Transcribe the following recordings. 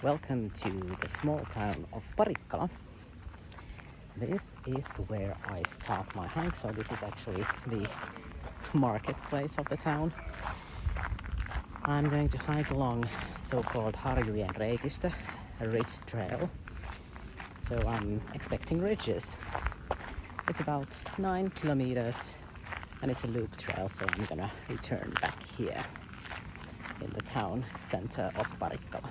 Welcome to the small town of Parikkala. This is where I start my hike, so this is actually the marketplace of the town. I'm going to hike along so-called Harjujen Reitisto, a ridge trail. So I'm expecting ridges. It's about 9 kilometers and it's a loop trail, so I'm gonna return back here in the town center of Parikkala.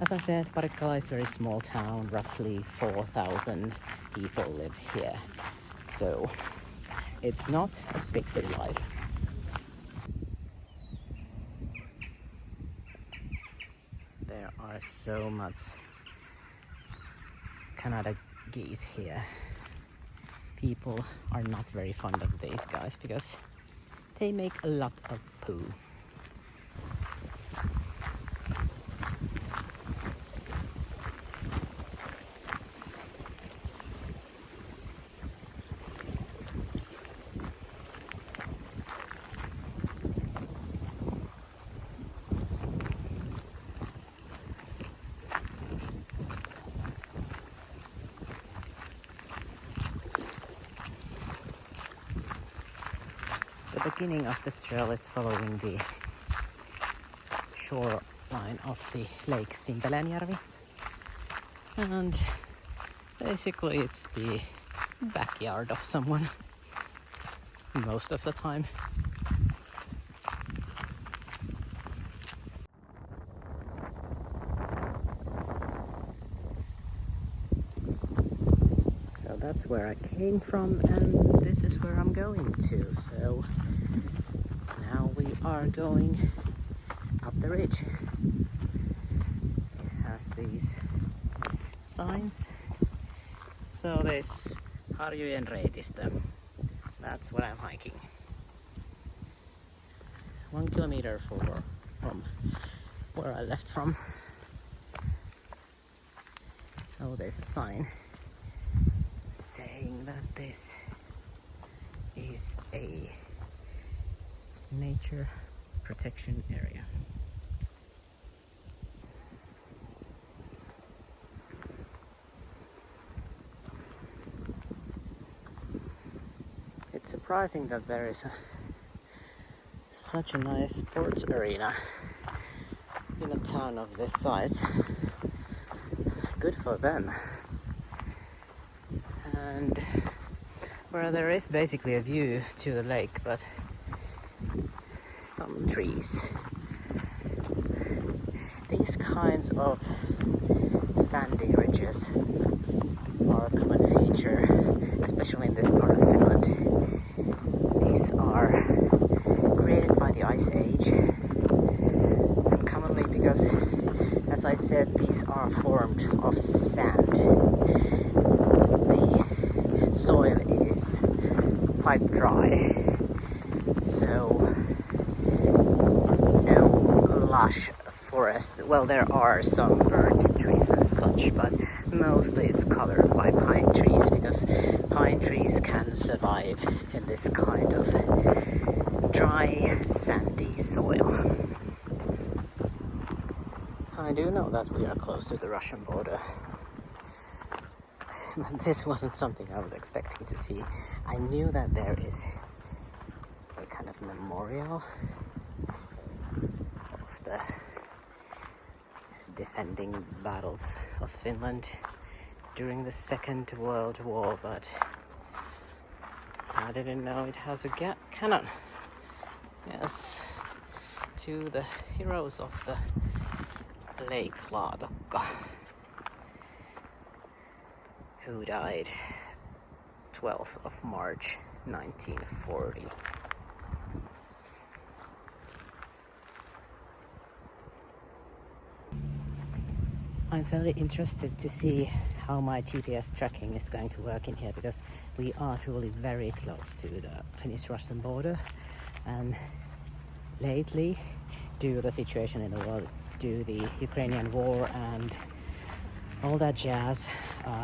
As I said, Parikkala is a very small town, roughly 4,000 people live here. So it's not a big city life. There are so much Canada geese here. People are not very fond of these guys because they make a lot of poo. The beginning of this trail is following the shoreline of the lake Simpelenjärvi, and basically it's the backyard of someone most of the time. So that's where I came from, and this is where I'm going to. So now we are going up the ridge. It has these signs. So this Harjujen Reitisto. That's what I'm hiking. 1 kilometer from where I left from. Oh, there's a sign saying that this is a nature protection area. It's surprising that there is such a nice sports arena in a town of this size. Good for them. And where there is basically a view to the lake, but some trees. These kinds of sandy ridges are a common feature, especially in this part of Finland. These are created by the Ice Age, and commonly because, as I said, these are formed of sand. The soil is quite dry, so no lush forest. Well, there are some birds, trees and such, but mostly it's covered by pine trees because pine trees can survive in this kind of dry, sandy soil. I do know that we are close to the Russian border. This wasn't something I was expecting to see. I knew that there is a kind of memorial of the defending battles of Finland during the Second World War, but I didn't know it has a cannon. Yes, to the heroes of the Lake Laatokka, who died 12th of March 1940. I'm very interested to see how my GPS tracking is going to work in here, because we are truly very close to the Finnish-Russian border, and lately, due to the situation in the world, due to the Ukrainian war and all that jazz,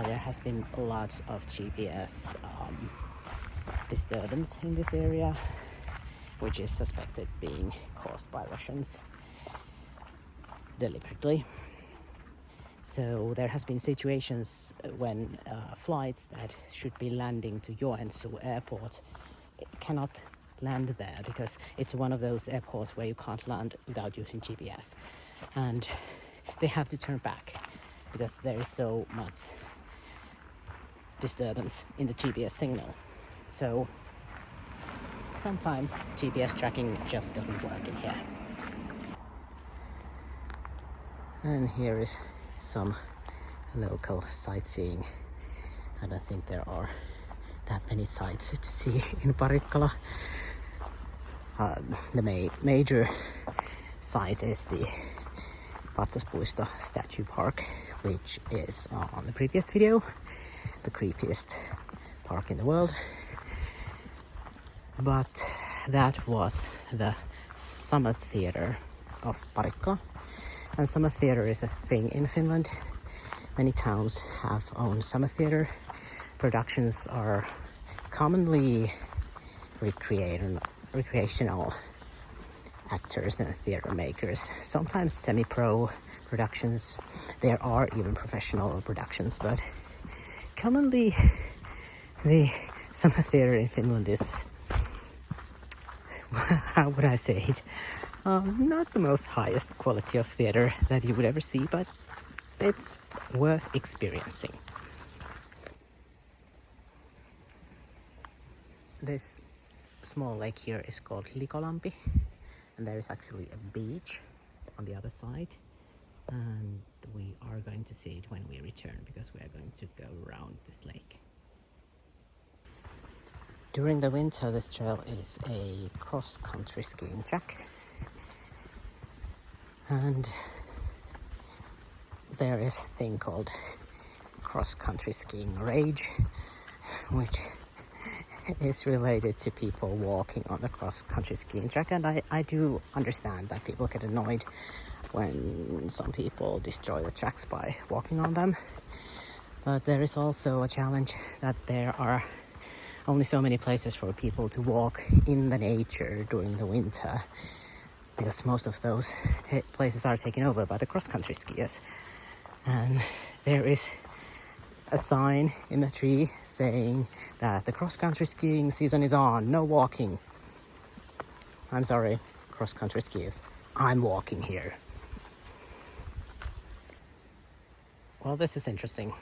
there has been lots of GPS disturbance in this area, which is suspected being caused by Russians deliberately. So there has been situations when flights that should be landing to Joensuu airport cannot land there because it's one of those airports where you can't land without using GPS, and they have to turn back because there is so much disturbance in the GPS signal. So sometimes GPS tracking just doesn't work in here. And here is some local sightseeing. I don't think there are that many sights to see in Parikkala. The major site is the Patsaspuisto Statue Park, which is on the previous video, the creepiest park in the world. But that was the summer theater of Parikkala. And summer theater is a thing in Finland. Many towns have own summer theater. Productions are commonly recreational actors and theater makers, sometimes semi-pro productions. There are even professional productions, but commonly the summer theater in Finland is, how would I say it, not the most highest quality of theater that you would ever see, but it's worth experiencing. This small lake here is called Likolampi, and there is actually a beach on the other side, and we are going to see it when we return because we are going to go around this lake. During the winter, this trail is a cross-country skiing track, and there is a thing called cross-country skiing rage, which is related to people walking on the cross-country skiing track, and I do understand that people get annoyed when some people destroy the tracks by walking on them. But there is also a challenge that there are only so many places for people to walk in the nature during the winter, because most of those places are taken over by the cross-country skiers. And there is a sign in the tree saying that the cross-country skiing season is on, no walking. I'm sorry, cross-country skiers, I'm walking here. Well, this is interesting.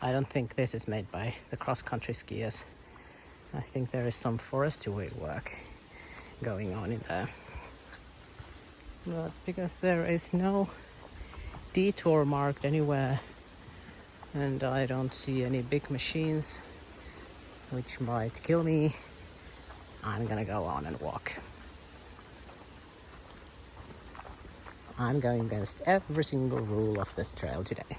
I don't think this is made by the cross-country skiers. I think there is some forestry work going on in there. But because there is no detour marked anywhere, and I don't see any big machines which might kill me, I'm gonna go on and walk. I'm going against every single rule of this trail today.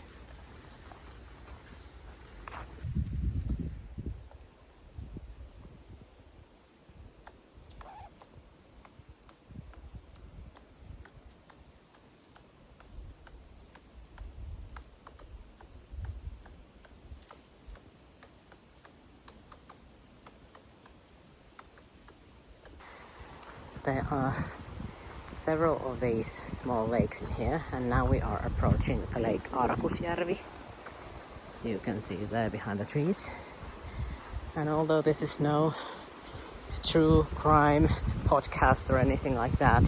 There are several of these small lakes in here, and now we are approaching Lake Arkusjärvi. You can see there behind the trees. And although this is no true crime podcast or anything like that,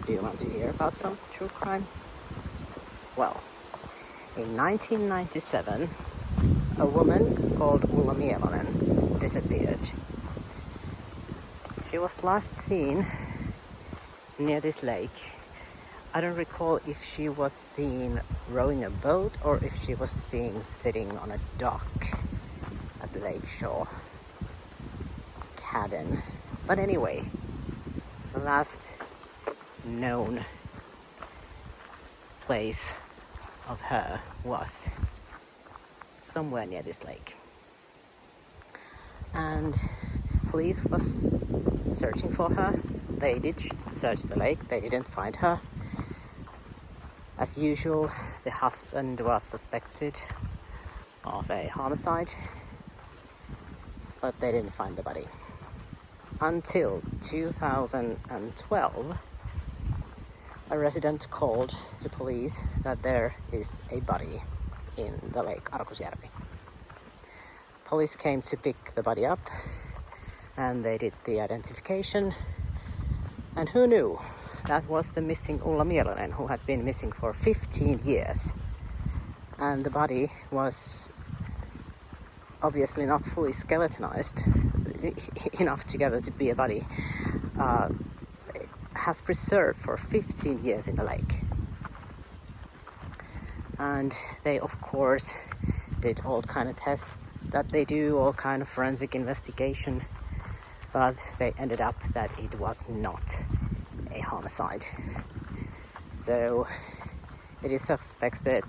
do you want to hear about some true crime? Well, in 1997, a woman called Ulla Mielonen disappeared. She was last seen near this lake. I don't recall if she was seen rowing a boat or if she was seen sitting on a dock at the lake shore cabin. But anyway, the last known place of her was somewhere near this lake. And police was searching for her. They did search the lake, they didn't find her. As usual, the husband was suspected of a homicide, but they didn't find the body. Until 2012, a resident called to police that there is a body in the lake Arkusjärvi. Police came to pick the body up and they did the identification. And who knew? That was the missing Ulla Mielonen, who had been missing for 15 years. And the body was obviously not fully skeletonized enough together to be a body. Has preserved for 15 years in the lake. And they of course did all kind of tests that they do, all kind of forensic investigation, but they ended up that it was not a homicide. So it is suspected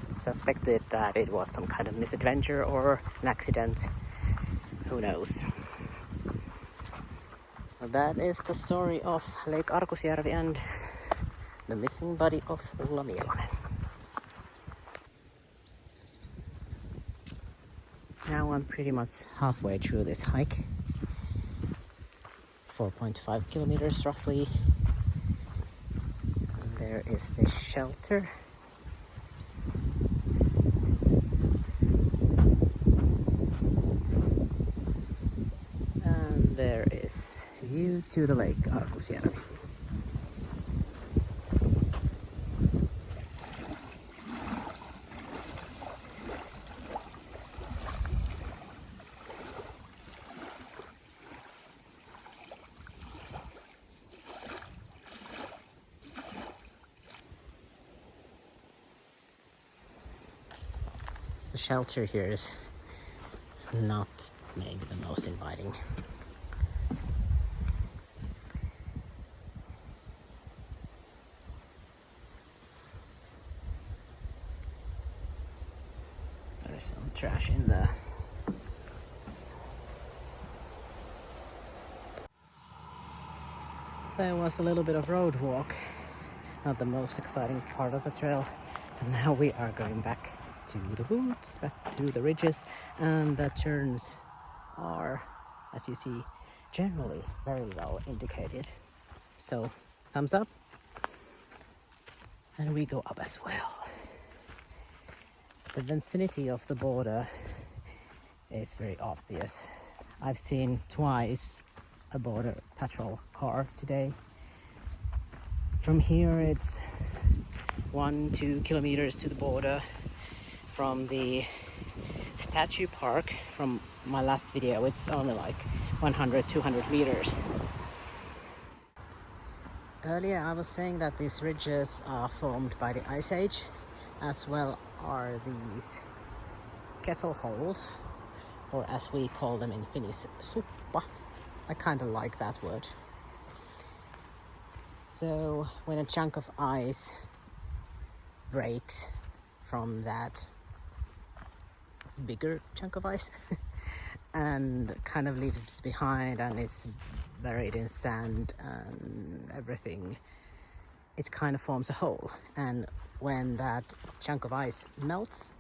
that it was some kind of misadventure or an accident. Who knows? Well, that is the story of Lake Arkusjärvi and the missing body of Ulla Mielonen. Now I'm pretty much halfway through this hike. 4.5 kilometers roughly. And there is the shelter. And there is view to the lake Arkusjärvi. The shelter here is not maybe the most inviting. There's some trash in there. There was a little bit of road walk, not the most exciting part of the trail, and now we are going back to the woods, back to the ridges, and the turns are, as you see, generally very well indicated. So thumbs up, and we go up as well. The vicinity of the border is very obvious. I've seen twice a border patrol car today. From here it's 1-2 kilometers to the border. From the statue park, from my last video, it's only like 100-200 meters. Earlier I was saying that these ridges are formed by the Ice Age, as well are these kettle holes, or as we call them in Finnish, suppa. I kind of like that word. So when a chunk of ice breaks from that bigger chunk of ice and kind of leaves behind and is buried in sand and everything, it kind of forms a hole. And when that chunk of ice melts,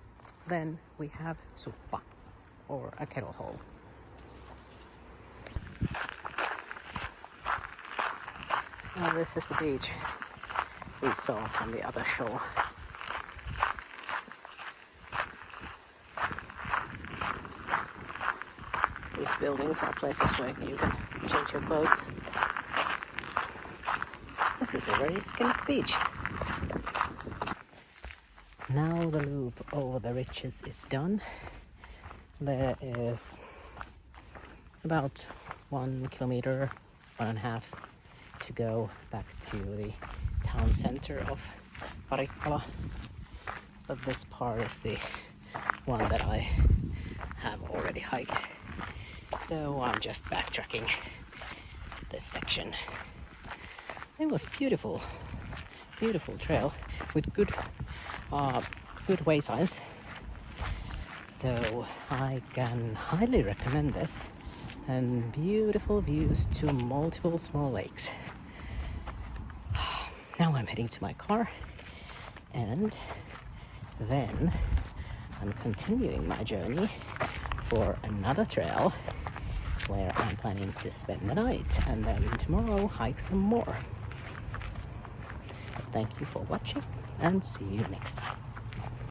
then we have suppa, or a kettle hole. Now this is the beach we saw from the other shore. These buildings are places where you can change your clothes. This is a very scenic beach. Now the loop over the ridges is done. There is about 1 kilometer, 1.5 to go back to the town center of Parikkala. But this part is the one that I have already hiked. So I'm just backtracking this section. It was beautiful, beautiful trail with good way signs. So I can highly recommend this, and beautiful views to multiple small lakes. Now I'm heading to my car, and then I'm continuing my journey for another trail where I'm planning to spend the night, and then tomorrow hike some more. Thank you for watching and see you next time.